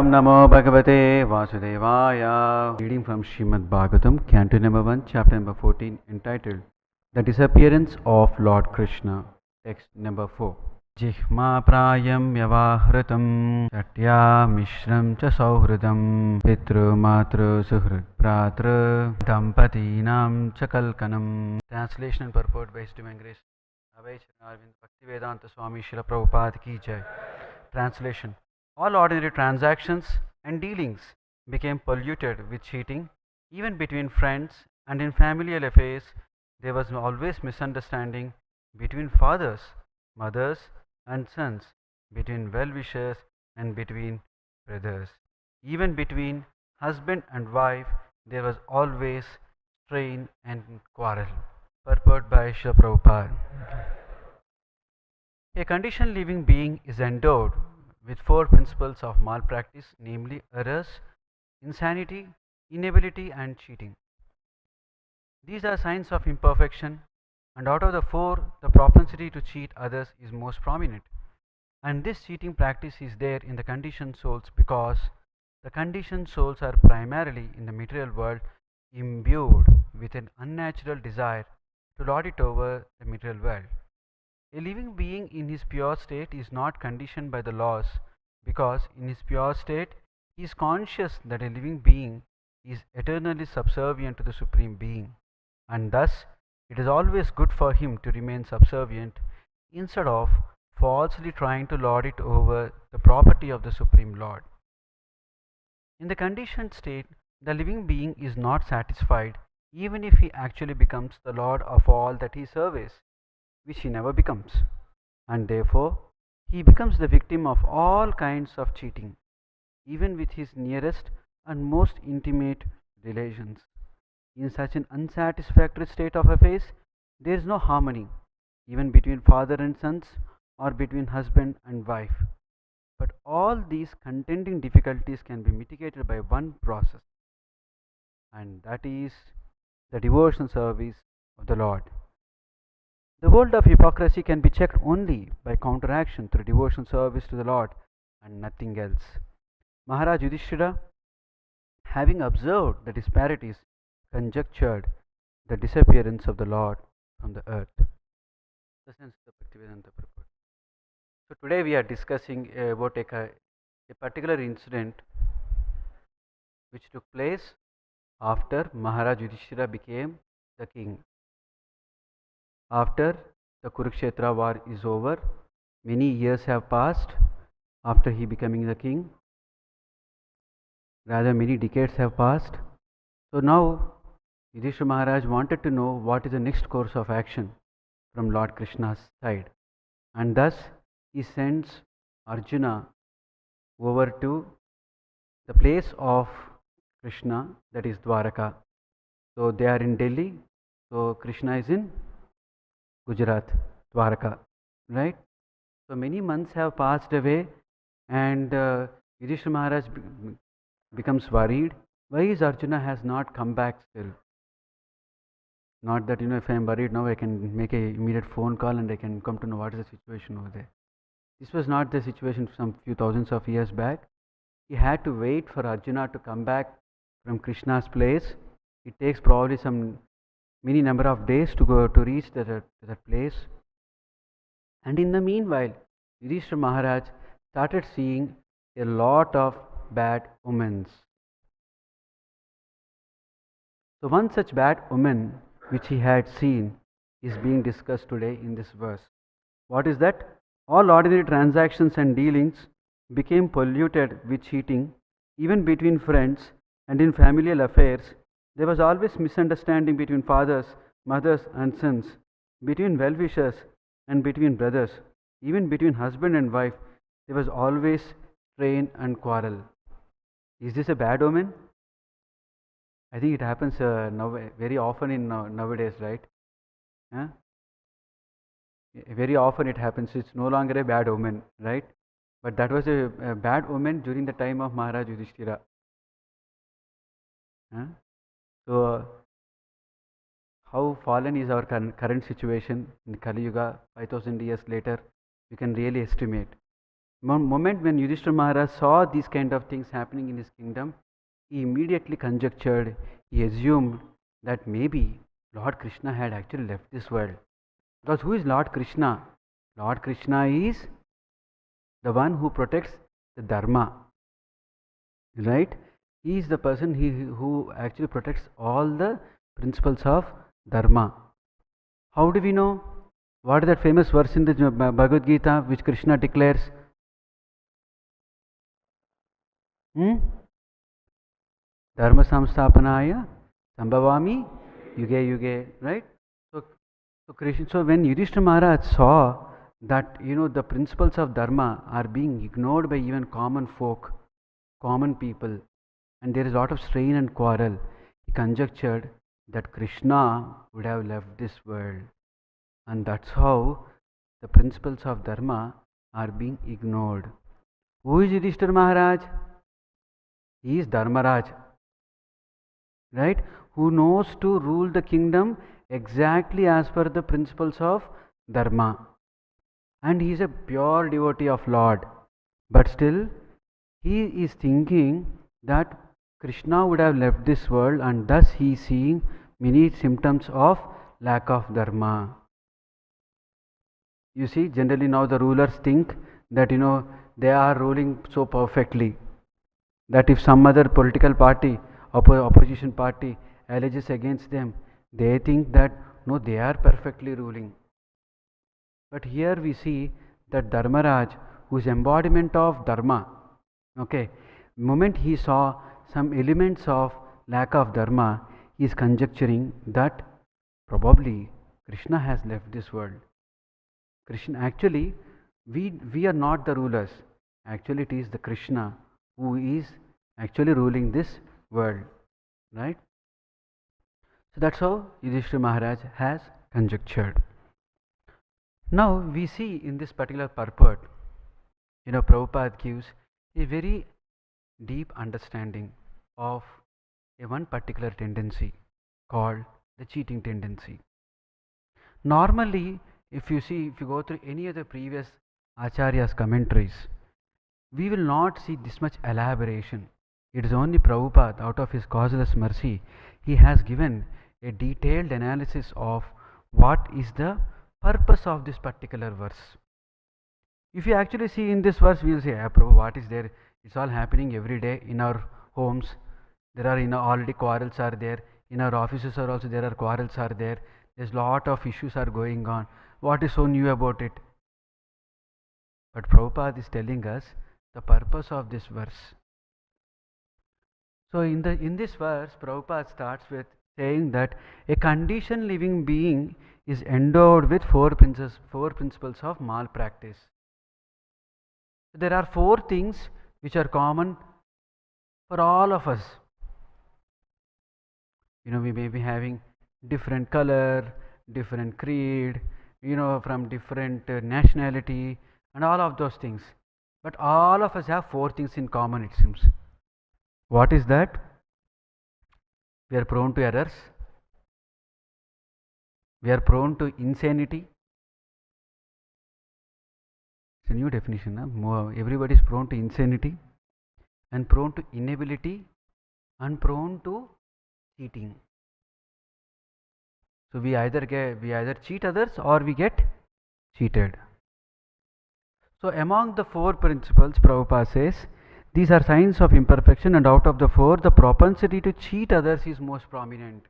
Om Namo Bhagavate Vasudevaya. Reading from Srimad Bhagavatam, Canto number 1, chapter number 14, entitled The Disappearance of Lord Krishna. Text number 4. Jihma prayam yavahritam satya mishram cha sauhridam pitru matru suhrid pratra dampatinam cha kalkanam. Translation and purport by His Divine Grace Bhaktivedanta Swami Srila Prabhupada ki jai. Translation. All ordinary transactions and dealings became polluted with cheating. Even between friends and in familial affairs, there was always misunderstanding between fathers, mothers, and sons, between well-wishers and between brothers. Even between husband and wife, there was always strain and quarrel. Purport by Srila Prabhupada. A conditioned living being is endowed with four principles of malpractice, namely errors, insanity, inability, and cheating. These are signs of imperfection, and out of the four, the propensity to cheat others is most prominent. And this cheating practice is there in the conditioned souls because the conditioned souls are primarily in the material world imbued with an unnatural desire to lord it over the material world. A living being in his pure state is not conditioned by the laws because in his pure state he is conscious that a living being is eternally subservient to the Supreme Being, and thus it is always good for him to remain subservient instead of falsely trying to lord it over the property of the Supreme Lord. In the conditioned state, the living being is not satisfied even if he actually becomes the lord of all that he serves, which he never becomes, and therefore he becomes the victim of all kinds of cheating, even with his nearest and most intimate relations. In such an unsatisfactory state of affairs, there is no harmony, even between father and sons or between husband and wife. But all these contending difficulties can be mitigated by one process, and that is the devotional service of the Lord. The world of hypocrisy can be checked only by counteraction through devotional service to the Lord and nothing else. Maharaja Yudhishthira, having observed the disparities, conjectured the disappearance of the Lord from the earth. The sense of the Bhaktivedanta purport. So today we are discussing about a particular incident which took place after Maharaja Yudhishthira became the king. After the Kurukshetra war is over, many years have passed after he becoming the king. Rather, many decades have passed. So now, Yudhishthira Maharaj wanted to know what is the next course of action from Lord Krishna's side. And thus, he sends Arjuna over to the place of Krishna, that is Dwaraka. So they are in Delhi. So Krishna is in Gujarat, Dwaraka, right? So many months have passed away, and Yudhishthira Maharaj becomes worried. Why is Arjuna has not come back still? Not that, if I am worried now, I can make an immediate phone call and I can come to know what is the situation over there. This was not the situation some few thousands of years back. He had to wait for Arjuna to come back from Krishna's place. It takes probably some many number of days to go to reach that place. And in the meanwhile, Yudhishthira Maharaj started seeing a lot of bad omens. So one such bad omen which he had seen is being discussed today in this verse. What is that? All ordinary transactions and dealings became polluted with cheating. Even between friends and in familial affairs, there was always misunderstanding between fathers, mothers, and sons, between well-wishers and between brothers. Even between husband and wife, there was always strain and quarrel. Is this a bad omen? I think it happens now very often in nowadays, right? Huh? Very often it happens. It's no longer a bad omen, right? But that was a bad omen during the time of Maharaj Yudhishthira. Huh? So, how fallen is our current situation in Kali Yuga 5000 years later, you can really estimate. Moment when Yudhishthira Maharaj saw these kind of things happening in his kingdom, he immediately conjectured, he assumed that maybe Lord Krishna had actually left this world. Because who is Lord Krishna? Lord Krishna is the one who protects the Dharma. Right? He is the person who actually protects all the principles of Dharma. How do we know? What is that famous verse in the Bhagavad Gita which Krishna declares? Dharma samsthapanaya sambhavami yuge yuge. Right? So when Yudhishthira Maharaj saw that the principles of Dharma are being ignored by even common folk, common people, and there is a lot of strain and quarrel, he conjectured that Krishna would have left this world, and that's how the principles of Dharma are being ignored. Who is Yudhishthira Maharaj? He is Dharmaraj, right? Who knows to rule the kingdom exactly as per the principles of Dharma. And he is a pure devotee of Lord. But still, he is thinking that Krishna would have left this world, and thus he is seeing many symptoms of lack of Dharma. You see, generally now the rulers think that they are ruling so perfectly that if some other political party, opposition party alleges against them, they think that no, they are perfectly ruling. But here we see that Dharmaraj, who is embodiment of Dharma, okay, moment he saw some elements of lack of Dharma, he is conjecturing that probably Krishna has left this world. Krishna, actually, we are not the rulers. Actually, it is the Krishna who is actually ruling this world, right? So that's how Yudhishthira Maharaj has conjectured. Now we see in this particular purport, Prabhupada gives a very deep understanding of a one particular tendency called the cheating tendency. Normally, if you go through any of the previous Acharya's commentaries, we will not see this much elaboration. It is only Prabhupada, out of his causeless mercy, he has given a detailed analysis of what is the purpose of this particular verse. If you actually see in this verse, we will say, Prabhu, what is there? It's all happening every day in our homes. There are already quarrels are there. In our offices are also there are quarrels are there. There's lot of issues are going on. What is so new about it? But Prabhupada is telling us the purpose of this verse. So in this verse, Prabhupada starts with saying that a conditioned living being is endowed with four principles of malpractice. There are four things which are common for all of us. We may be having different color, different creed, from different nationality and all of those things. But all of us have four things in common, it seems. What is that? We are prone to errors. We are prone to insanity. It's a new definition. Everybody is prone to insanity, and prone to inability, and prone to cheating. So we either cheat others or we get cheated. So among the four principles, Prabhupada says, these are signs of imperfection, and out of the four, the propensity to cheat others is most prominent.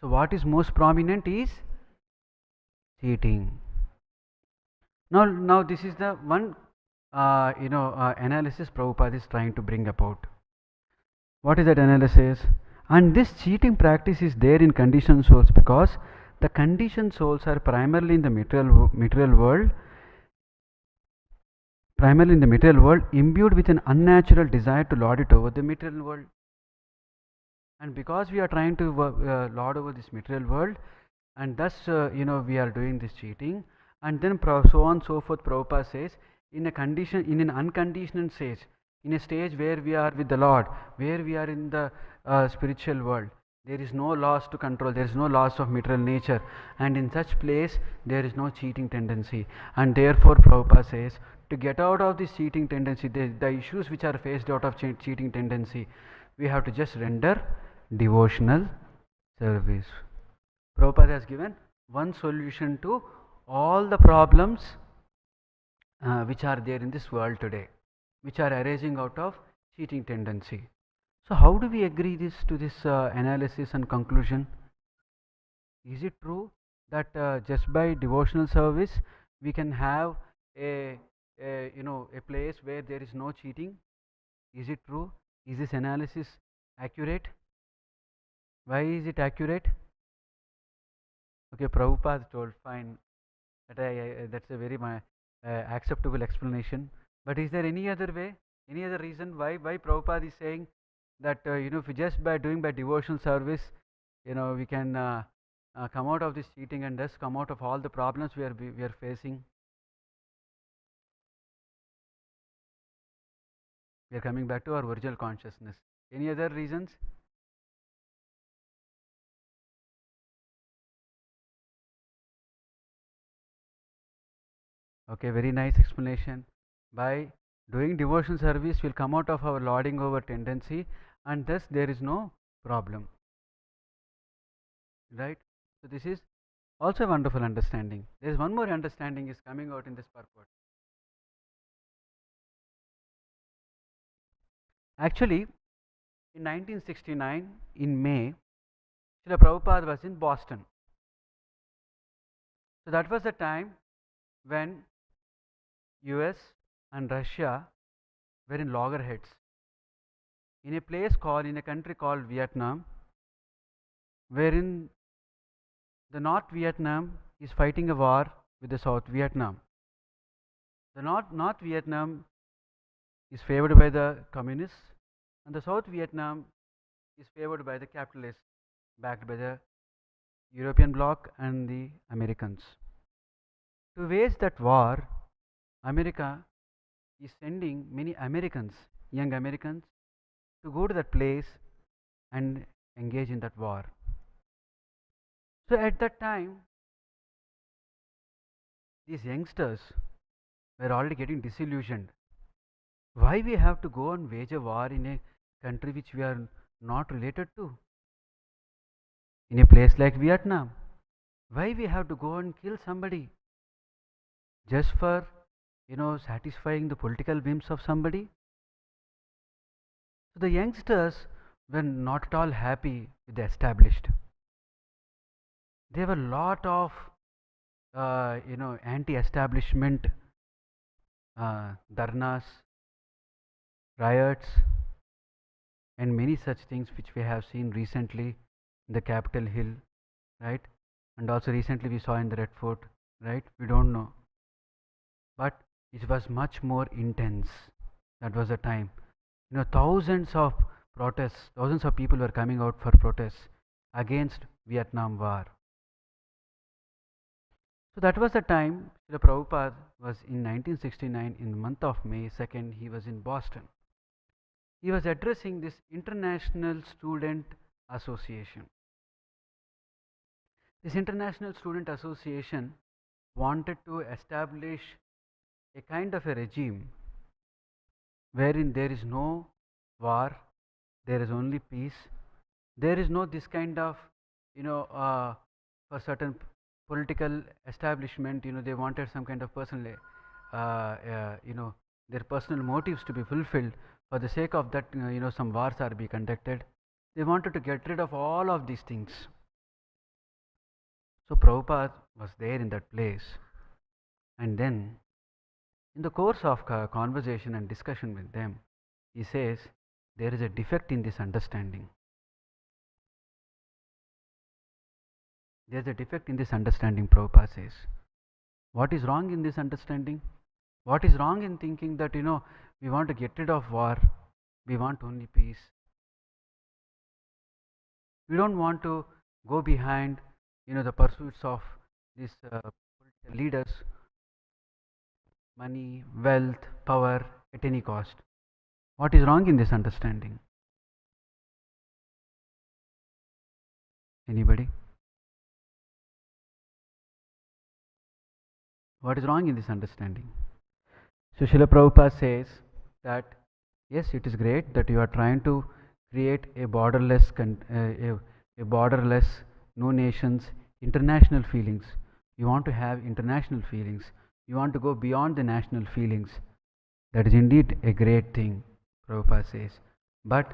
So what is most prominent is cheating. Now this is the one analysis Prabhupada is trying to bring about. What is that analysis? And this cheating practice is there in conditioned souls because the conditioned souls are primarily in the material world, imbued with an unnatural desire to lord it over the material world. And because we are trying to lord over this material world, and thus we are doing this cheating, and then so on and so forth. Prabhupada says, in an unconditioned stage, in a stage where we are with the Lord, where we are in the spiritual world, There is no laws to control, there is no laws of material nature, and in such place there is no cheating tendency. And therefore Prabhupada says, to get out of this cheating tendency, the issues which are faced out of cheating tendency, we have to just render devotional service. Prabhupada has given one solution to all the problems which are there in this world today, which are arising out of cheating tendency. So how do we agree this to this analysis and conclusion? Is it true that just by devotional service we can have a place where there is no cheating? Is it true? Is this analysis accurate? Why is it accurate? Okay, Prabhupada told, fine. That's a very acceptable explanation. But is there any other way, any other reason why Prabhupada is saying that if we just by doing by devotional service, we can come out of this cheating and thus come out of all the problems we are facing? We are coming back to our original consciousness. Any other reasons? Okay, very nice explanation. By doing devotional service, we'll come out of our lording over tendency, and thus there is no problem. Right? So this is also a wonderful understanding. There is one more understanding is coming out in this purport. Actually, in 1969, in May, Srila Prabhupada was in Boston. So that was the time when US and Russia were in loggerheads in a country called Vietnam, wherein the North Vietnam is fighting a war with the South Vietnam. The North Vietnam is favored by the communists, and the South Vietnam is favored by the capitalists, backed by the European bloc and the Americans. To wage that war, America is sending many Americans, young Americans, to go to that place and engage in that war. So at that time, these youngsters were already getting disillusioned. Why we have to go and wage a war in a country which we are not related to? In a place like Vietnam, why we have to go and kill somebody just for satisfying the political whims of somebody? So the youngsters were not at all happy with the established. There were a lot of anti-establishment dharnas, riots, and many such things which we have seen recently in the Capitol Hill, right? And also recently we saw in the Red Fort, right? We don't know, but it was much more intense. That was the time. Thousands of protests, thousands of people were coming out for protests against Vietnam War. So that was the time the Prabhupada was in 1969, in the month of May 2nd, he was in Boston. He was addressing this International Student Association. This International Student Association wanted to establish a kind of a regime wherein there is no war, there is only peace, there is no this kind of for certain political establishment, they wanted some kind of personal their personal motives to be fulfilled. For the sake of that, some wars are being conducted. They wanted to get rid of all of these things. So Prabhupada was there in that place, and then in the course of conversation and discussion with them, he says there is a defect in this understanding. There is a defect in this understanding, Prabhupada says. What is wrong in this understanding? What is wrong in thinking that we want to get rid of war, we want only peace? We don't want to go behind the pursuits of these political leaders, money, wealth, power at any cost. What is wrong in this understanding? Anybody? What is wrong in this understanding? So Srila Prabhupada says that yes, it is great that you are trying to create a borderless, a borderless, no nations, international feelings. You want to have international feelings. You want to go beyond the national feelings. That is indeed a great thing, Prabhupada says. But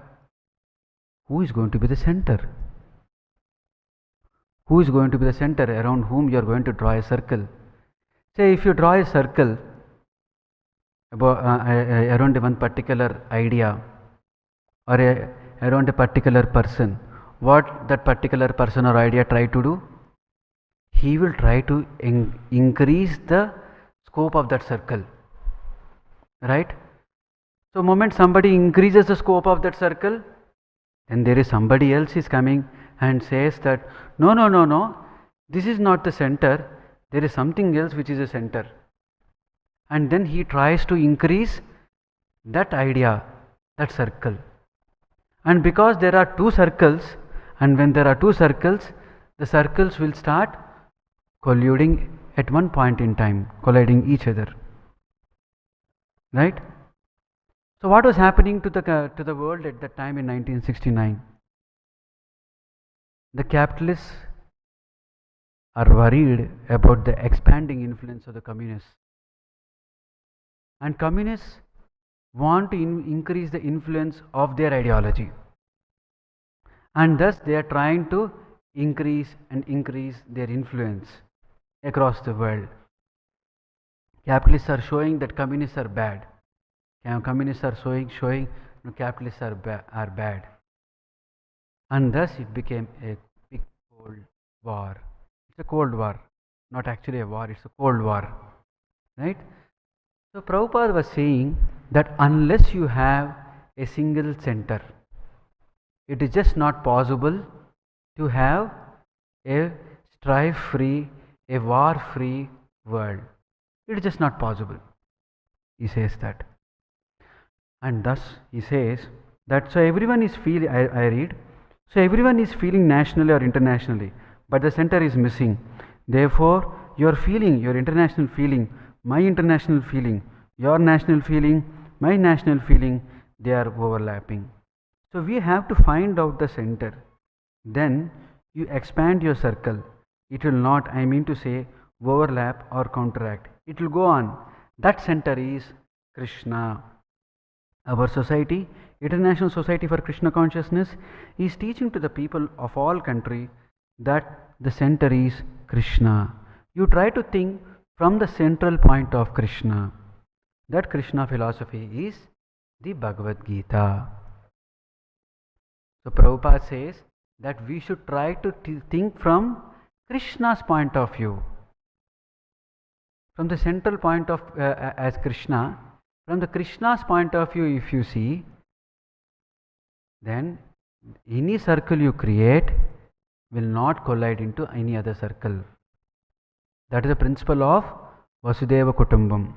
who is going to be the center? Who is going to be the center around whom you are going to draw a circle? Say if you draw a circle about around one particular idea or around a particular person, what that particular person or idea try to do? He will try to increase the scope of that circle, right? So moment somebody increases the scope of that circle, then there is somebody else is coming and says that no, no, no, no, this is not the center, there is something else which is a center. And then he tries to increase that idea, that circle. And because there are two circles, and when there are two circles, the circles will start colliding at one point in time, colliding each other. Right? So what was happening to the world at that time in 1969? The capitalists are worried about the expanding influence of the communists. And communists want to increase the influence of their ideology. And thus they are trying to increase their influence across the world. Capitalists are showing that communists are bad. Communists are showing no, capitalists are bad. And thus it became a big cold war. It's a cold war, not actually a war, it's a cold war. Right? So Prabhupada was saying that unless you have a single center, it is just not possible to have a strife-free, a war-free world. It is just not possible. He says that. And thus he says that so everyone is feeling, I read, so everyone is feeling nationally or internationally, but the center is missing. Therefore, your feeling, your international feeling, my international feeling, your national feeling, my national feeling, they are overlapping. So we have to find out the center. Then you expand your circle. It will not, I mean to say, overlap or counteract. It will go on. That center is Krishna. Our society, International Society for Krishna Consciousness, is teaching to the people of all country that the center is Krishna. You try to think from the central point of Krishna. That Krishna philosophy is the Bhagavad Gita. So Prabhupada says that we should try to think from Krishna's point of view. From the central point of as Krishna, from the Krishna's point of view, if you see, then any circle you create will not collide into any other circle. That is the principle of Vasudeva Kutumbam.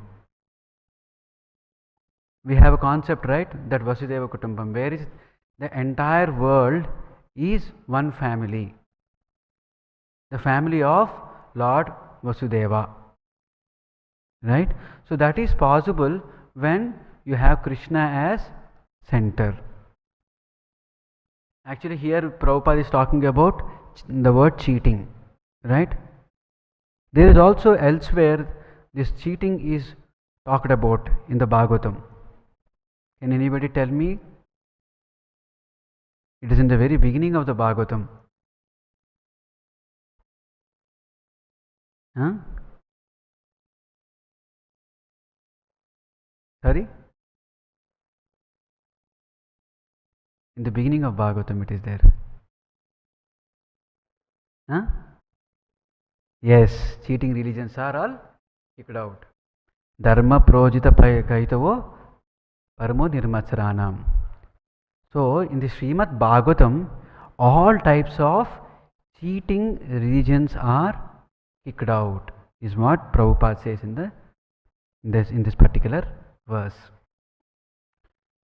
We have a concept, right, that Vasudeva Kutumbam, where is the entire world is one family. The family of Lord Vasudeva. Right? So that is possible when you have Krishna as center. Actually here Prabhupada is talking about the word cheating. Right? There is also elsewhere this cheating is talked about in the Bhagavatam. Can anybody tell me? It is in the very beginning of the Bhagavatam. Huh? Sorry? In the beginning of Bhagavatam it is there. Huh? Yes, cheating religions are all kicked out. Dharma projita kaitavo paramo nirmacharanam. So in the Srimad Bhagavatam, all types of cheating religions are kicked out, is what Prabhupada says in this particular verse.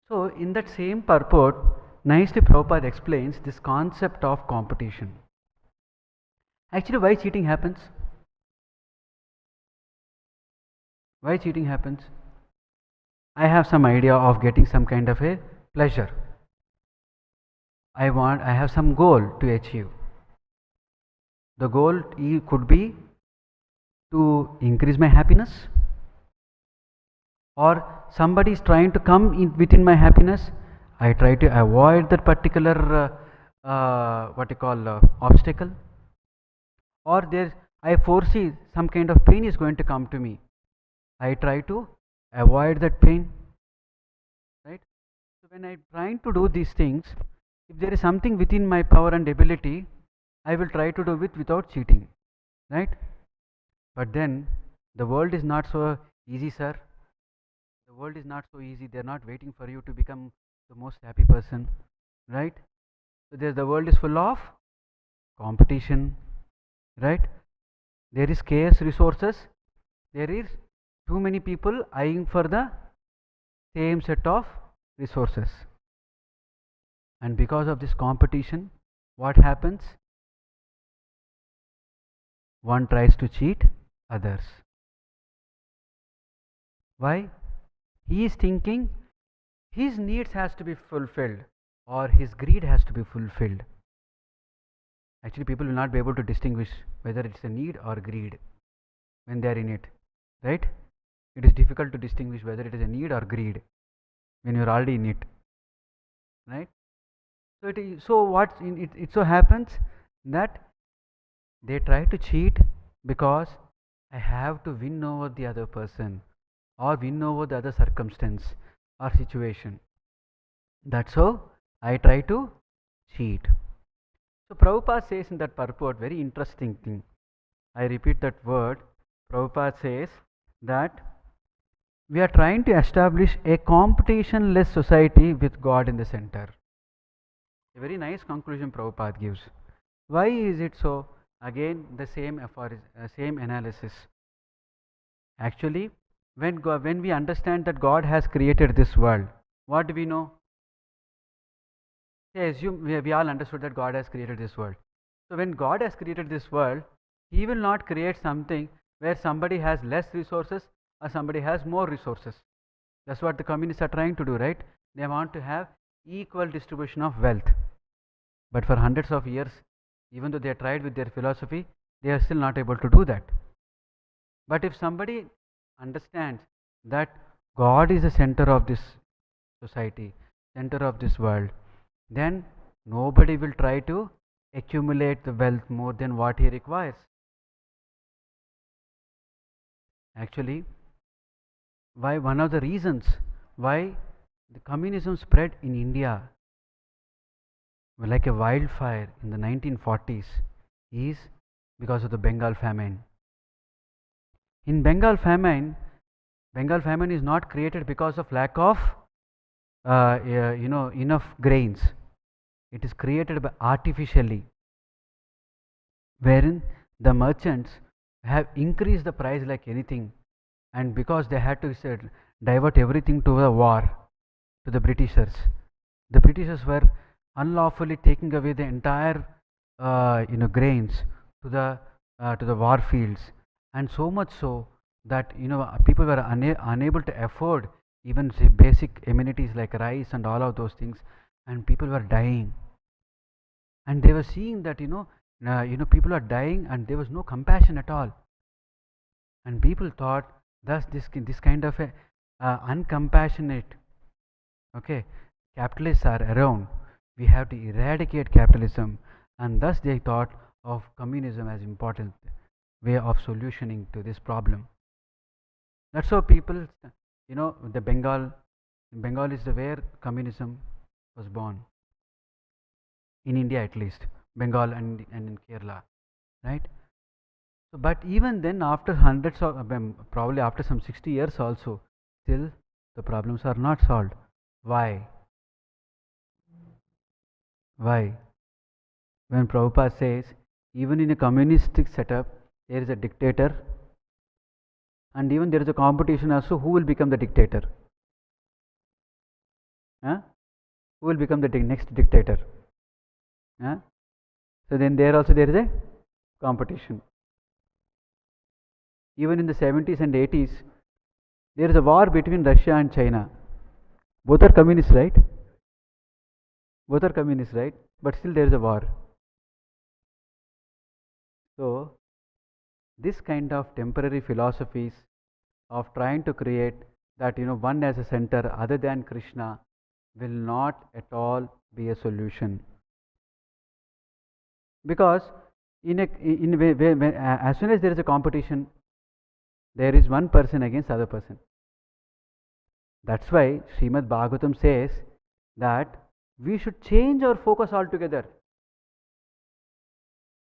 So in that same purport, nicely Prabhupada explains this concept of competition. Actually, why cheating happens? Why cheating happens? I have some idea of getting some kind of a pleasure. I have some goal to achieve. The goal could be to increase my happiness, or somebody is trying to come in within my happiness. I try to avoid that particular what you call obstacle, or there I foresee some kind of pain is going to come to me. I try to avoid that pain, right? So when I'm trying to do these things, if there is something within my power and ability, I will try to do it without cheating, right? But then the world is not so easy, sir. The world is not so easy. They're not waiting for you to become the most happy person, right? So the world is full of competition, right? There is scarce resources. There is too many people eyeing for the same set of resources. And because of this competition, what happens? One tries to cheat others. Why? He is thinking his needs has to be fulfilled or his greed has to be fulfilled. Actually, people will not be able to distinguish whether it's a need or greed when they are in it, right? It is difficult to distinguish whether it is a need or greed when you are already in it, right? So it so happens that they try to cheat because I have to win over the other person or win over the other circumstance or situation. That's how I try to cheat. So Prabhupada says in that purport very interesting thing. I repeat that word. Prabhupada says that we are trying to establish a competition-less society with God in the center. A very nice conclusion Prabhupada gives. Why is it so? Again, the same analysis. Actually, when we understand that God has created this world, what do we know? Say, assume we all understood that God has created this world. So when God has created this world, He will not create something where somebody has less resources or somebody has more resources. That's what the communists are trying to do, right? They want to have equal distribution of wealth. But for hundreds of years, even though they have tried with their philosophy, they are still not able to do that. But if somebody understands that God is the center of this society, center of this world, then nobody will try to accumulate the wealth more than what he requires. Actually, why one of the reasons why the communism spread in India like a wildfire in the 1940s is because of the Bengal famine. In Bengal famine is not created because of lack of enough grains. It is created by artificially, wherein the merchants have increased the price like anything, and because they had to divert everything to the war, to the Britishers. The Britishers were unlawfully taking away the entire grains to the war fields, and so much so that people were unable to afford even basic amenities like rice and all of those things, and people were dying, and they were seeing that people are dying and there was no compassion at all, and people thought thus this kind of a uncompassionate capitalists are around, we have to eradicate capitalism, and thus they thought of communism as important way of solutioning to this problem. That's how people, the Bengal is the where communism was born, in India at least, Bengal and in Kerala, right? So, but even then, after hundreds of probably after some 60 years also, still the problems are not solved. Why? Why? When Prabhupada says, even in a communistic setup, there is a dictator, and even there is a competition also, who will become the dictator? Huh? Who will become the next dictator? Huh? So then there also there is a competition. Even in the 70s and 80s, there is a war between Russia and China. Both are communists, right? Both are communists, right? But still there is a war. So, this kind of temporary philosophies of trying to create that one as a center other than Krishna will not at all be a solution, because as soon as there is a competition, there is one person against other person. That's why Srimad Bhagavatam says that we should change our focus altogether.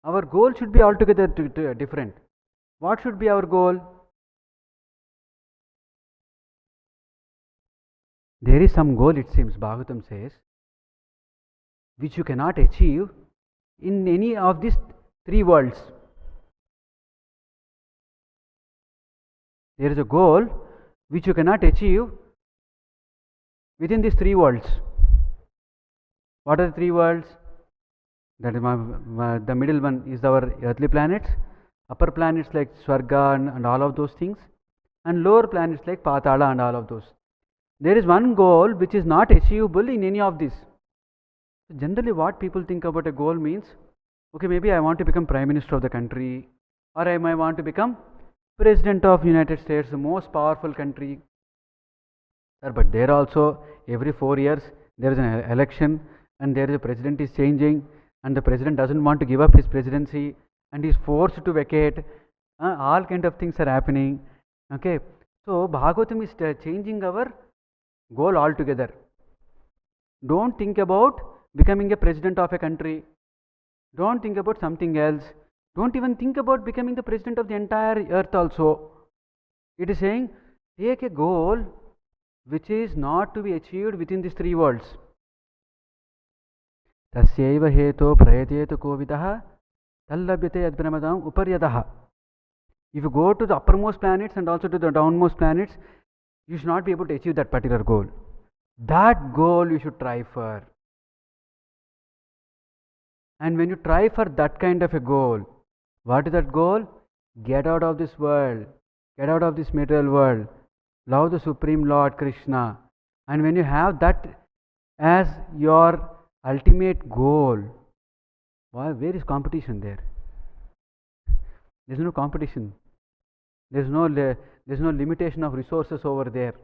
Our goal should be altogether different. What should be our goal? There is some goal, it seems, Bhagavatam says, which you cannot achieve in any of these three worlds. There is a goal which you cannot achieve within these three worlds. What are the three worlds? That is the middle one is our earthly planets, upper planets like Swarga and all of those things, and lower planets like Patala and all of those. There is one goal which is not achievable in any of these. Generally, what people think about a goal means, okay, maybe I want to become Prime Minister of the country, or I might want to become President of United States, the most powerful country. But there also, every 4 years, there is an election, and there is a president is changing, and the president doesn't want to give up his presidency, and is forced to vacate. All kind of things are happening. Okay, so Bhagavatam is changing our goal altogether. Don't think about becoming a president of a country. Don't think about something else. Don't even think about becoming the president of the entire earth also. It is saying, take a goal which is not to be achieved within these three worlds. Tasyaiva heto prayatetu kovidaha tallabhyate yadbramadam uparyadaha. If you go to the uppermost planets and also to the downmost planets, you should not be able to achieve that particular goal. That goal you should try for. And when you try for that kind of a goal, what is that goal? Get out of this world, get out of this material world, love the Supreme Lord Krishna. And when you have that as your ultimate goal, where is competition there? There is no competition. There is no limitation of resources over there.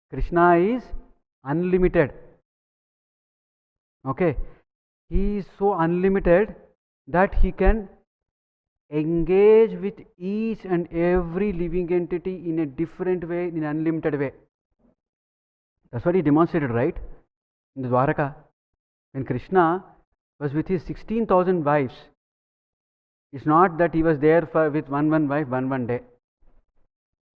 Krishna is unlimited. Okay, he is so unlimited that he can engage with each and every living entity in a different way, in an unlimited way. That's what he demonstrated, right? In the Dwaraka, when Krishna was with his 16,000 wives, it's not that he was there with one wife, one day.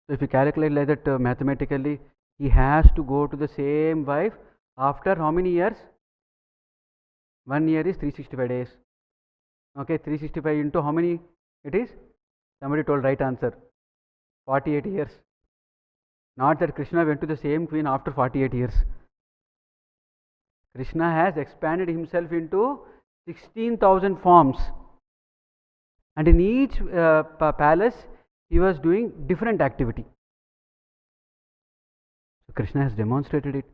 So if you calculate like that mathematically, he has to go to the same wife after how many years? 1 year is 365 days. Okay, 365 into how many it is? Somebody told right answer. 48 years. Not that Krishna went to the same queen after 48 years. Krishna has expanded himself into 16,000 forms. And in each palace, he was doing different activity. So Krishna has demonstrated it,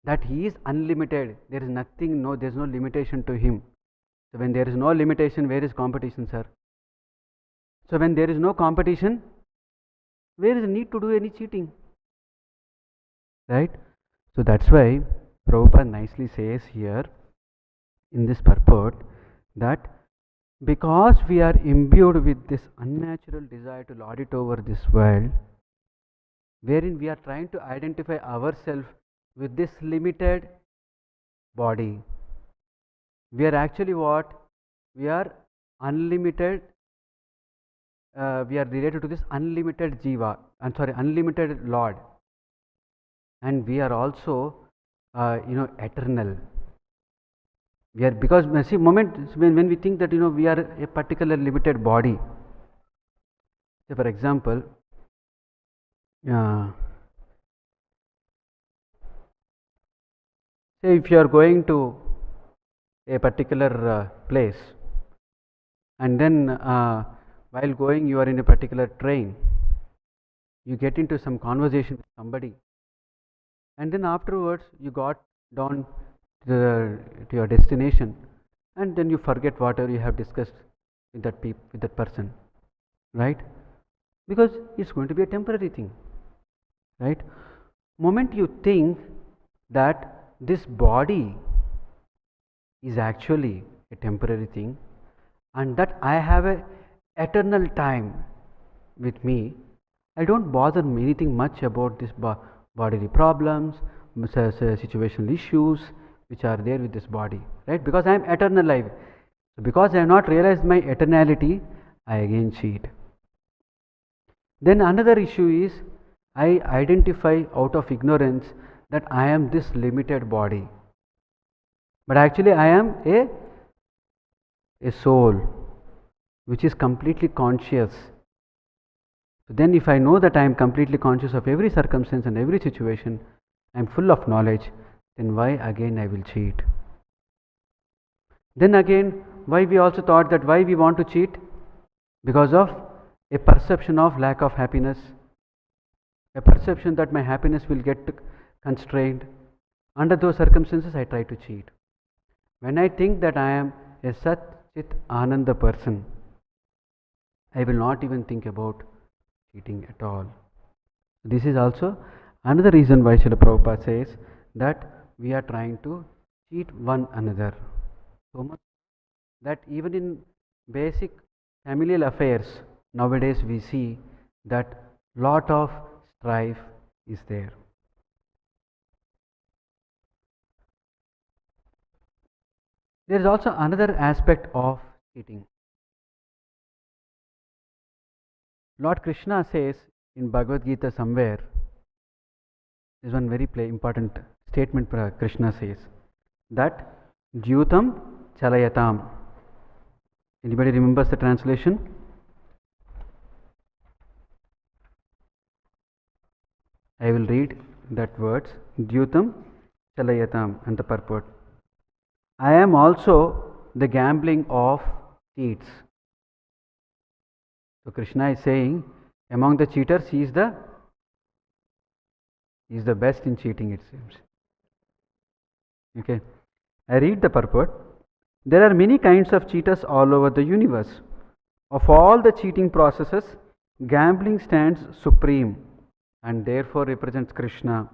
that he is unlimited. There is nothing, there is no limitation to him. So when there is no limitation, where is competition, sir? So when there is no competition, where is the need to do any cheating? Right? So that's why Prabhupada nicely says here in this purport that because we are imbued with this unnatural desire to lord it over this world, wherein we are trying to identify ourselves with this limited body, we are actually what? We are unlimited. We are related to this unlimited Jiva, unlimited Lord, and we are also, eternal. We are, because see, moment when we think that we are a particular limited body. Say for example, say if you are going to a particular place, and then while going, you are in a particular train, you get into some conversation with somebody, and then afterwards you got down to your destination, and then you forget whatever you have discussed with with that person, right? Because it's going to be a temporary thing, right? Moment you think that this body is actually a temporary thing, and that I have a eternal time with me, I don't bother anything much about this bodily problems, situational issues which are there with this body, right? Because I am eternal life. So because I have not realized my eternality, I again cheat. Then another issue is, I identify out of ignorance that I am this limited body, but actually I am a soul which is completely conscious. So then if I know that I am completely conscious of every circumstance and every situation, I am full of knowledge, then why again I will cheat? Then again, why we also thought that why we want to cheat? Because of a perception of lack of happiness, a perception that my happiness will get constrained. Under those circumstances, I try to cheat. When I think that I am a Sat Chit Ananda person, I will not even think about cheating at all. This is also another reason why Srila Prabhupada says that we are trying to cheat one another. So much that even in basic familial affairs, nowadays we see that lot of strife is there. There is also another aspect of cheating. Lord Krishna says in Bhagavad Gita somewhere, there is one very important statement Krishna says, that Dhyutam Chalayatam. Anybody remembers the translation? I will read that words, Dhyutam Chalayatam, and the purport. I am also the gambling of cheats. So Krishna is saying, among the cheaters, he is the best in cheating, it seems. Okay, I read the purport. There are many kinds of cheaters all over the universe. Of all the cheating processes, gambling stands supreme and therefore represents Krishna.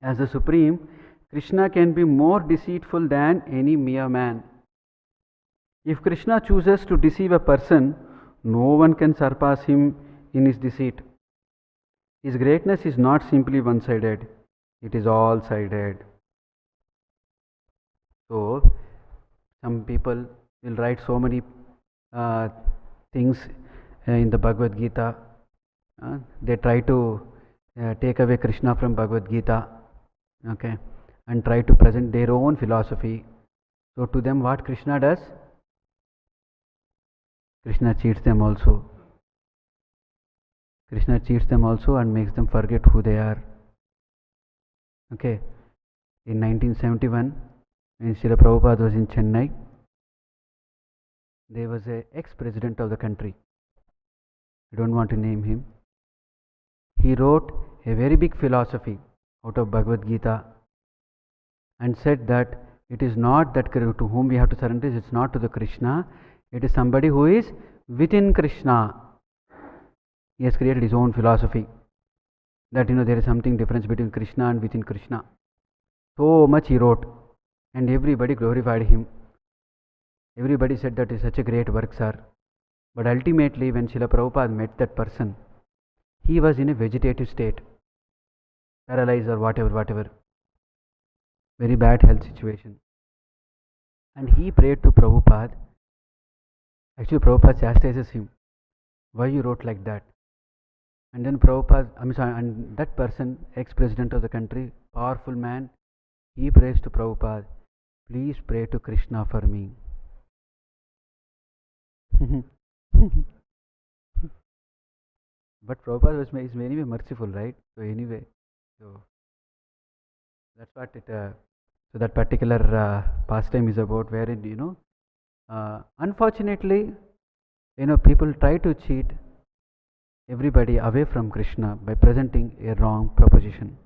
As the supreme, Krishna can be more deceitful than any mere man. If Krishna chooses to deceive a person, no one can surpass him in his deceit. His greatness is not simply one-sided, it is all-sided. So, some people will write so many things in the Bhagavad Gita. They try to take away Krishna from Bhagavad Gita, okay, and try to present their own philosophy. So to them, what Krishna does? Krishna cheats them also. Krishna cheats them also and makes them forget who they are. Okay, in 1971, when Srila Prabhupada was in Chennai, there was an ex-president of the country. I don't want to name him. He wrote a very big philosophy out of Bhagavad Gita and said that it is not that to whom we have to surrender, it is not to the Krishna, it is somebody who is within Krishna. He has created his own philosophy that there is something difference between Krishna and within Krishna. So much he wrote and everybody glorified him. Everybody said that is such a great work, sir. But ultimately when Srila Prabhupada met that person, he was in a vegetative state, paralyzed or whatever, very bad health situation. And he prayed to Prabhupada. Actually Prabhupada chastises him, why you wrote like that? And then Prabhupada, and that person, ex-president of the country, powerful man, he prays to Prabhupada, please pray to Krishna for me. But Prabhupada is anyway merciful, right? So anyway, so that's what it. So that particular pastime is about, wherein Unfortunately, people try to cheat everybody away from Krishna by presenting a wrong proposition.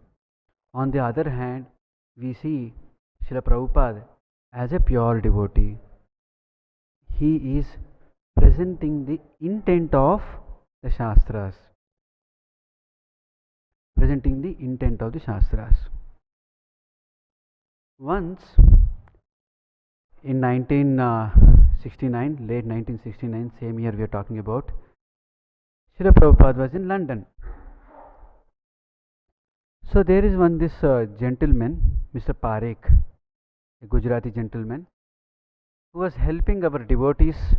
On the other hand, we see Srila Prabhupada as a pure devotee. He is presenting the intent of the Shastras. Presenting the intent of the Shastras. Once in 1969, late 1969, same year we are talking about, Srila Prabhupada was in London. So there is this gentleman, Mr. Parekh, a Gujarati gentleman, who was helping our devotees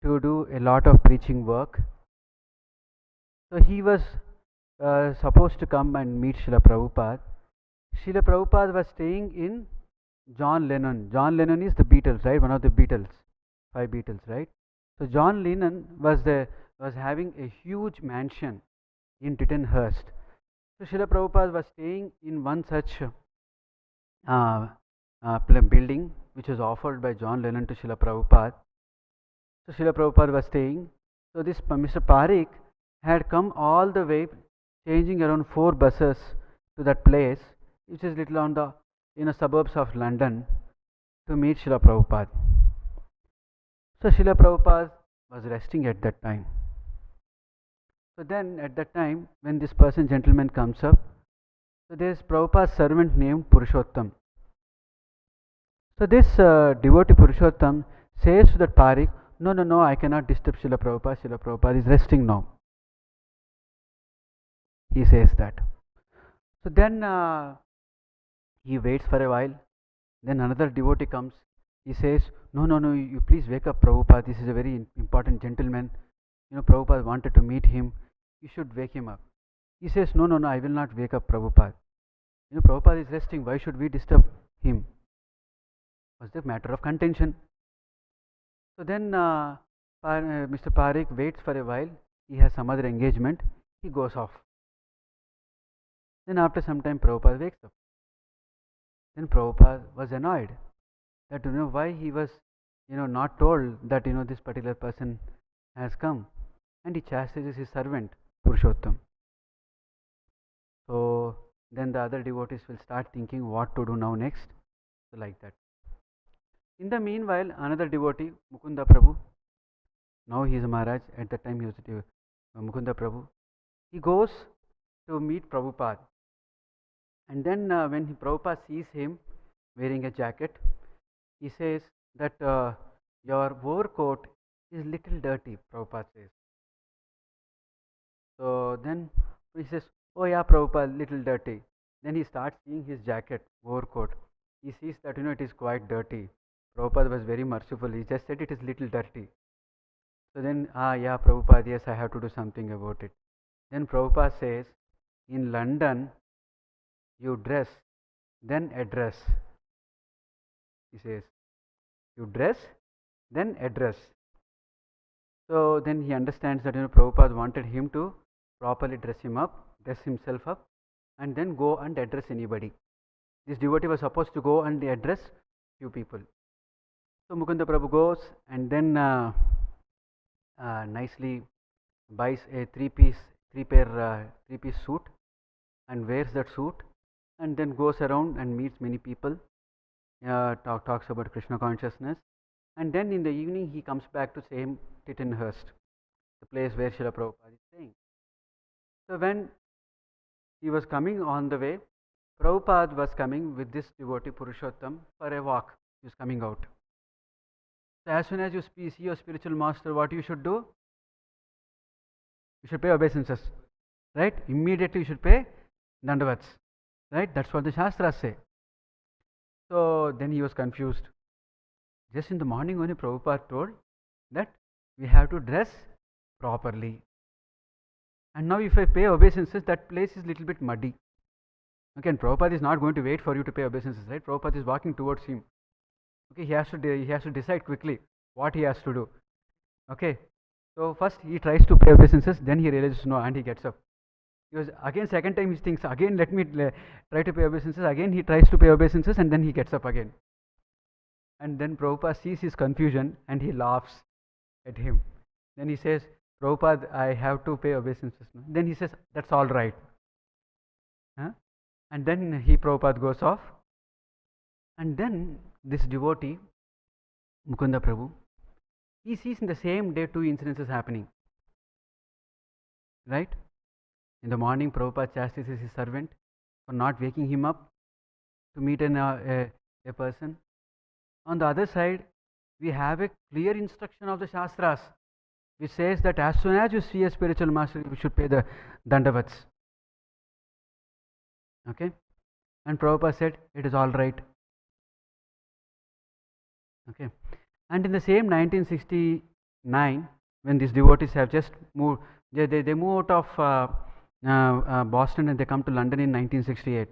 to do a lot of preaching work. So he was supposed to come and meet Srila Prabhupada. Srila Prabhupada was staying in John Lennon. John Lennon is the Beatles, right? One of the Beatles, 5 Beatles, right? So John Lennon was having a huge mansion in Tittenhurst. So Srila Prabhupada was staying in one such building which was offered by John Lennon to Srila Prabhupada. So Srila Prabhupada was staying. So this Mr. Parekh had come all the way, changing around 4 buses to that place, which is little on the suburbs of London, to meet Srila Prabhupada. So Srila Prabhupada was resting at that time. So then at that time, when this gentleman comes up, so there is Prabhupada's servant named Purushottam. So this devotee Purushottam says to that Parekh, no, I cannot disturb Srila Prabhupada. Srila Prabhupada is resting now. He says that. So then he waits for a while. Then another devotee comes. He says, no, you please wake up Prabhupada. This is a very important gentleman. Prabhupada wanted to meet him. You should wake him up. He says, no, I will not wake up Prabhupada. Prabhupada is resting. Why should we disturb him? Was the matter of contention. So then Mr. Parekh waits for a while. He has some other engagement. He goes off. Then after some time Prabhupada wakes up. Then Prabhupada was annoyed that why he was not told that this particular person has come, and he chastises his servant Purushottam. So then the other devotees will start thinking what to do now next. So like that. In the meanwhile, another devotee, Mukunda Prabhu, now he is a Maharaj, at that time he was Mukunda Prabhu, he goes to meet Prabhupada. And then when Prabhupada sees him wearing a jacket, he says that your overcoat is little dirty, Prabhupada says. So then he says, oh yeah, Prabhupada, little dirty. Then he starts seeing his jacket, overcoat. He sees that it is quite dirty. Prabhupada was very merciful. He just said it is little dirty. So then, yeah, Prabhupada, yes, I have to do something about it. Then Prabhupada says, in London, you dress, then address. He says, you dress, then address. So then he understands that Prabhupada wanted him to properly dress himself up, and then go and address anybody. This devotee was supposed to go and address few people. So Mukunda Prabhu goes and then nicely buys a three-piece suit and wears that suit, and then goes around and meets many people, talks about Krishna consciousness, and then in the evening he comes back to same Tittenhurst, the place where Srila Prabhupada is staying. So when he was coming on the way, Prabhupada was coming with this devotee Purushottam for a walk. He was coming out. So as soon as you see your spiritual master, what you should do? You should pay obeisances, right? Immediately you should pay dandavats, right? That's what the Shastras say. So then he was confused. Just in the morning only Prabhupada told that we have to dress properly. And now if I pay obeisances, that place is little bit muddy. Okay, and Prabhupada is not going to wait for you to pay obeisances, right? Prabhupada is walking towards him. Okay, he has to decide quickly what he has to do. Okay, so first he tries to pay obeisances, then he realizes no, and he gets up. Because again, second time he thinks, again let me try to pay obeisances. Again he tries to pay obeisances, and then he gets up again. And then Prabhupada sees his confusion and he laughs at him. Then he says, Prabhupada, I have to pay obeisances. Then he says, that's all right. Huh? And then Prabhupada goes off. And then this devotee, Mukunda Prabhu, he sees in the same day two incidences happening. Right? In the morning, Prabhupada chastises his servant for not waking him up to meet a person. On the other side, we have a clear instruction of the Shastras which says that as soon as you see a spiritual master, you should pay the dandavats. Okay? And Prabhupada said, it is all right. Okay? And in the same 1969, when these devotees have just moved, they move out of Boston and they come to London in 1968.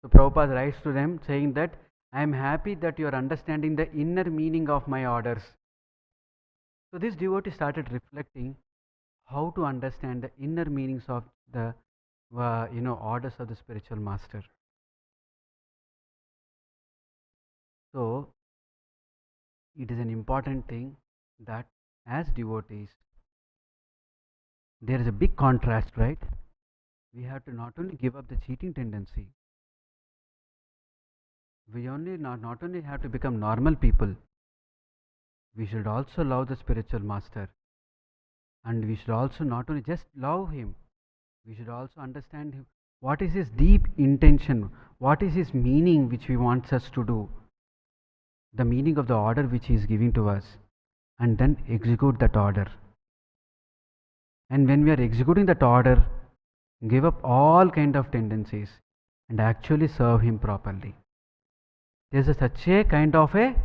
So Prabhupada writes to them saying that, I am happy that you are understanding the inner meaning of my orders. So this devotee started reflecting how to understand the inner meanings of the orders of the spiritual master. So it is an important thing that as devotees, there is a big contrast, right? We have to not only give up the cheating tendency, we only not only have to become normal people, we should also love the spiritual master. And we should also not only just love him, we should also understand him. What is his deep intention? What is his meaning which he wants us to do? The meaning of the order which he is giving to us. And then execute that order. And when we are executing that order, give up all kind of tendencies and actually serve him properly. There is such a kind of a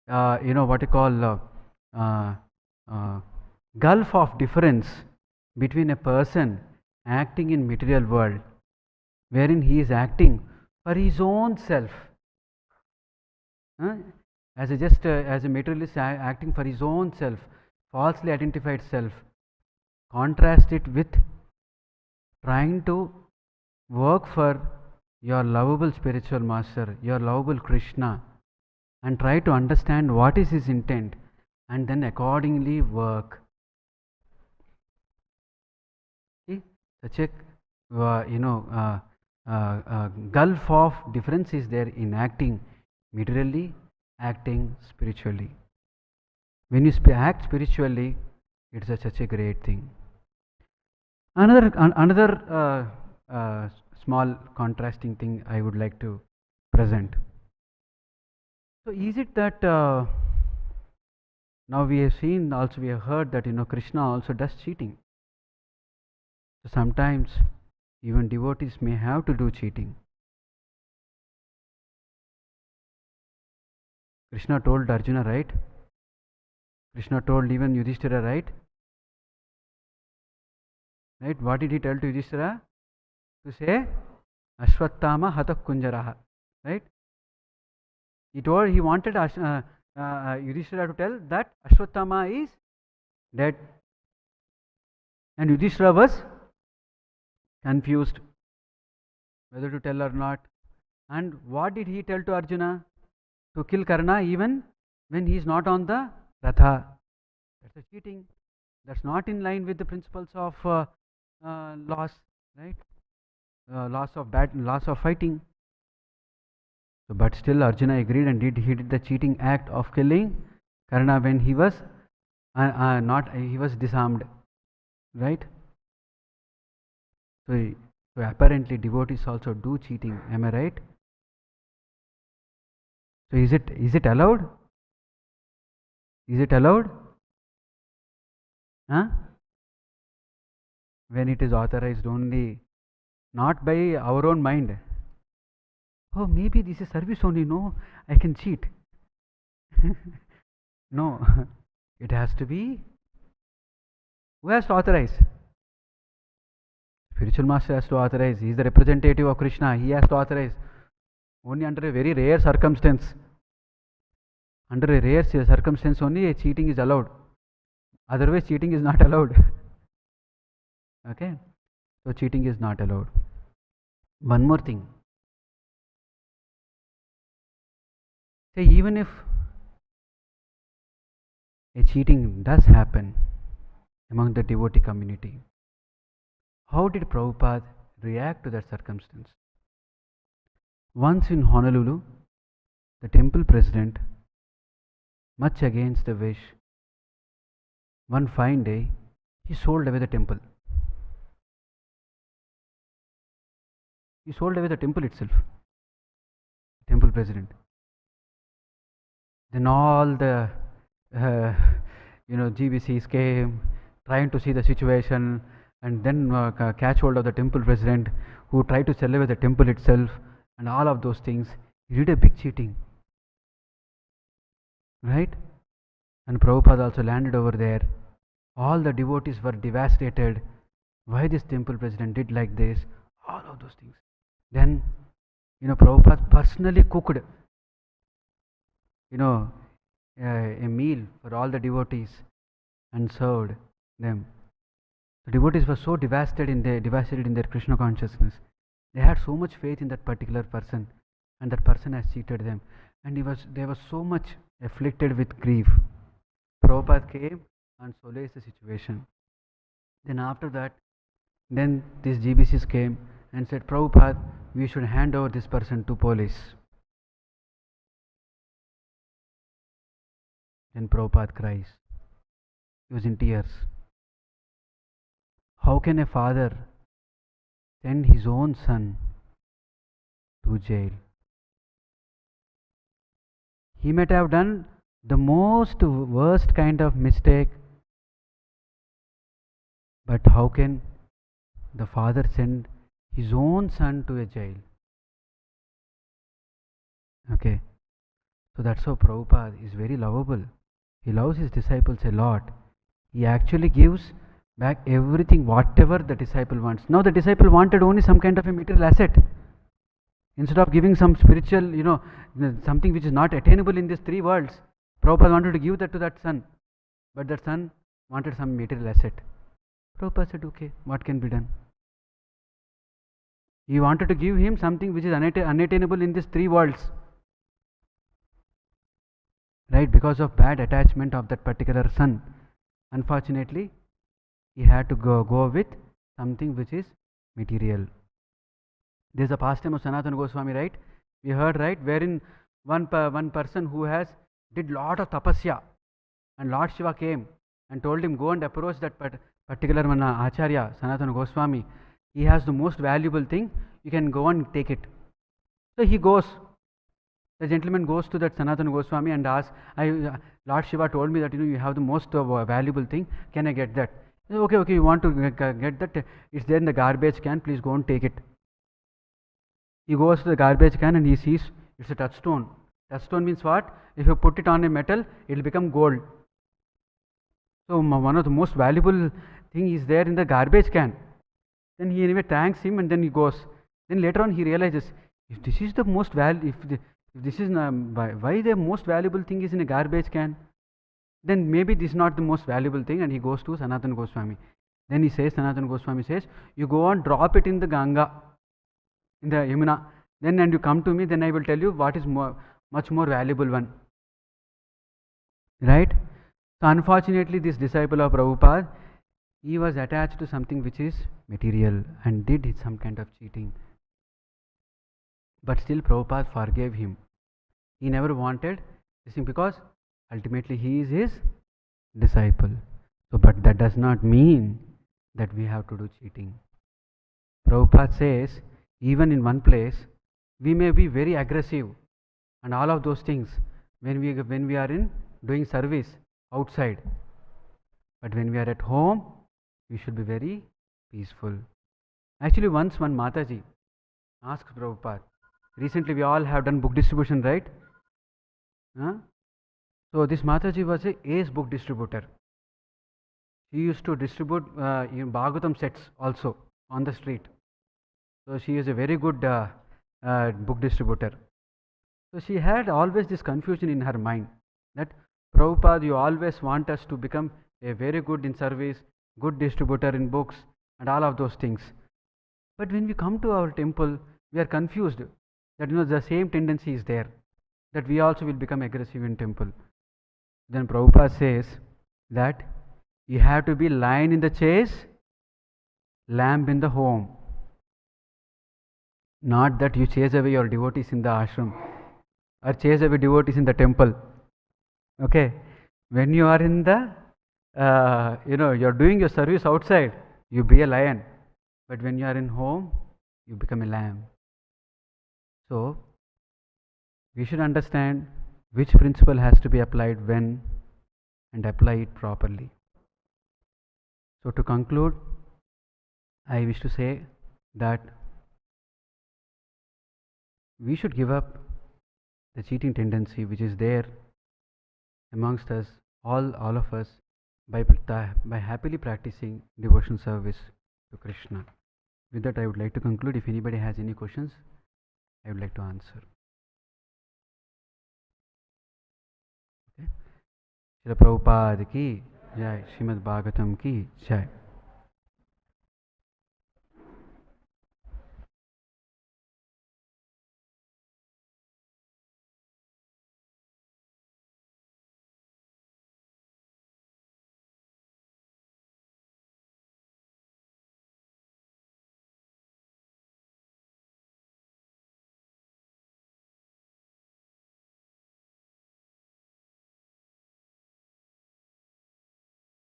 what you call gulf of difference between a person acting in material world, wherein he is acting for his own self, as a materialist acting for his own self, falsely identified self. Contrast it with trying to work for your lovable spiritual master, your lovable Krishna, and try to understand what is his intent and then accordingly work. See, such a gulf of difference is there in acting materially, acting spiritually. When you act spiritually, it is such a great thing. Another small contrasting thing I would like to present. So is it that now we have seen, also we have heard that Krishna also does cheating. So sometimes even devotees may have to do cheating. Krishna told Arjuna, right? Krishna told even Yudhishthira, right? Right? What did he tell to Yudhishthira? To say, Ashwattama hatak kunjaraha. Right? He wanted Yudhishthira to tell that Ashwattama is dead. And Yudhishthira was confused whether to tell or not. And what did he tell to Arjuna? To kill Karna even when he is not on the Ratha. That's a cheating. That's not in line with the principles of laws, right? Laws of fighting. So, but still Arjuna agreed and he did the cheating act of killing Karna when he was he was disarmed, right? So apparently devotees also do cheating. Am I right? So is it allowed? Is it allowed? Huh? When it is authorized only, not by our own mind. Oh, maybe this is service only. No, I can cheat. No, it has to be. Who has to authorize? Spiritual master has to authorize. He is the representative of Krishna. He has to authorize. Only under a very rare circumstance. Under a rare circumstance only cheating is allowed. Otherwise cheating is not allowed. Okay. So cheating is not allowed. One more thing. Say even if a cheating does happen among the devotee community. How did Prabhupada react to that circumstance? Once in Honolulu, the temple president, much against the wish, one fine day, he sold away the temple. He sold away the temple itself, temple president. Then all the GBCs came, trying to see the situation, and then catch hold of the temple president, who tried to sell away the temple itself, and all of those things. He did a big cheating, right? And Prabhupada also landed over there. All the devotees were devastated. Why this temple president did like this? All of those things. Then, Prabhupada personally cooked, a meal for all the devotees and served them. The devotees were so devastated in their Krishna consciousness. They had so much faith in that particular person, and that person has cheated them, and they were so much afflicted with grief. Prabhupada came and solaced the situation. Then after that, then these GBCs came and said, Prabhupada, we should hand over this person to police. Then Prabhupada cries. He was in tears. How can a father send his own son to jail? He might have done the most worst kind of mistake, but how can the father send his own son to a jail? Okay, so that's how Prabhupada is very lovable. He loves his disciples a lot. He actually gives back everything, whatever the disciple wants. Now the disciple wanted only some kind of a material asset. Instead of giving some spiritual, something which is not attainable in these three worlds, Prabhupada wanted to give that to that son. But that son wanted some material asset. Prabhupada said, okay, what can be done? He wanted to give him something which is unattainable in these three worlds. Right? Because of bad attachment of that particular son. Unfortunately, he had to go with something which is material. There is a pastime of Sanatana Goswami, right? We heard, right? Wherein one person who has did lot of tapasya, and Lord Shiva came and told him, go and approach that particular Acharya, Sanatana Goswami. He has the most valuable thing. You can go and take it. So he goes. The gentleman goes to that Sanatana Goswami and asks, Lord Shiva told me that you have the most valuable thing. Can I get that? Okay, you want to get that? It's there in the garbage can. Please go and take it. He goes to the garbage can and he sees it's a touchstone. Touchstone means what? If you put it on a metal, it will become gold. So one of the most valuable thing is there in the garbage can. Then he anyway thanks him and then he goes. Then later on he realizes, if this is the most if this is why the most valuable thing is in a garbage can, then maybe this is not the most valuable thing, and he goes to Sanatana Goswami. Then he says, Sanatana Goswami says, you go and drop it in the Ganga, in the Yamuna, then and you come to me, then I will tell you what is much more valuable one. Right? So unfortunately, this disciple of Prabhupada, he was attached to something which is material and did some kind of cheating. But still Prabhupada forgave him. He never wanted this thing because ultimately he is his disciple. So, but that does not mean that we have to do cheating. Prabhupada says, even in one place, we may be very aggressive and all of those things when we are in doing service outside. But when we are at home, we should be very peaceful. Actually, once one Mataji asked Prabhupada, recently we all have done book distribution, right? So this Mataji was a ace book distributor. She used to distribute Bhagavatam sets also on the street. So she is a very good book distributor. So she had always this confusion in her mind that Prabhupada, you always want us to become a very good in service, good distributor in books and all of those things. But when we come to our temple, we are confused that the same tendency is there, that we also will become aggressive in temple. Then Prabhupada says that you have to be lion in the chase, lamb in the home. Not that you chase away your devotees in the ashram or chase away devotees in the temple. Okay, when you are in the, you're doing your service outside, you be a lion. But when you are in home, you become a lamb. So, we should understand which principle has to be applied when and apply it properly. So, to conclude, I wish to say that we should give up the cheating tendency which is there amongst us, all of us, by happily practicing devotion service to Krishna. With that, I would like to conclude. If anybody has any questions, I would like to answer. Okay. Srila Prabhupada ki jai, Srimad Bhagavatam ki jai.